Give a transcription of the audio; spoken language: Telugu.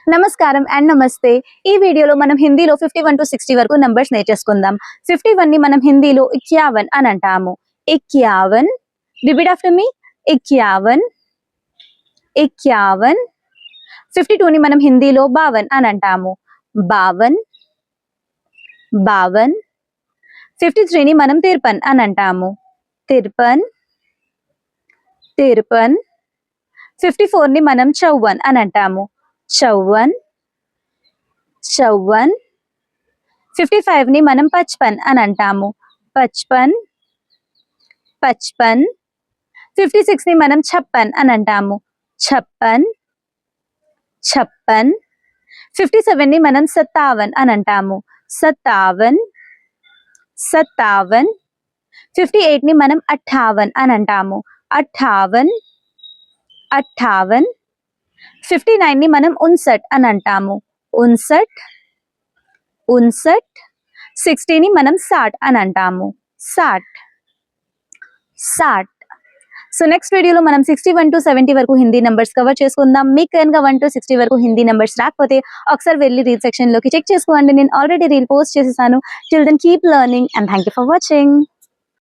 నమస్కారం అండ్ నమస్తే. ఈ వీడియోలో మనం హిందీలో 51 to 60 వరకు నంబర్స్ నేర్చేసుకుందాం. 51 ని మనం హిందీలో 51 అని అంటాము. 51. రిపీట్ ఆఫ్టర్ మీ. 51. 51. 52 ని మనం హిందీలో 52 అని అంటాము. 52. 52. 53 ని మనం 53 అని అంటాము. 53. 53. 54 ని మనం 54 అని అంటాము. 54. 54. 55 ని మనం 55 అని అంటాము. 55. 55. 56 ని మనం 56 అని అంటాము. 56. 56. 57 ని మనం 57 అని అంటాము. 57. 57. 58 ని మనం 58 అని అంటాము. 58. 58. 59 ని మనం 59 అని అంటాము. 59. 59. 60 ని మనం 60 అని అంటాము. 60. 60. సో నెక్స్ట్ వీడియోలో మనం 61 to 70 వరకు హిందీ నంబర్స్ కవర్ చేసుకుందాం. మీకు కనుక 1 to 60 వరకు హిందీ నంబర్స్ రాకపోతే ఒకసారి వెళ్ళి రీల్ సెక్షన్ లోకి చెక్ చేసుకోండి. నేను ఆల్రెడీ రీల్ పోస్ట్ చేసేసాను. Till then keep learning and thank you for watching.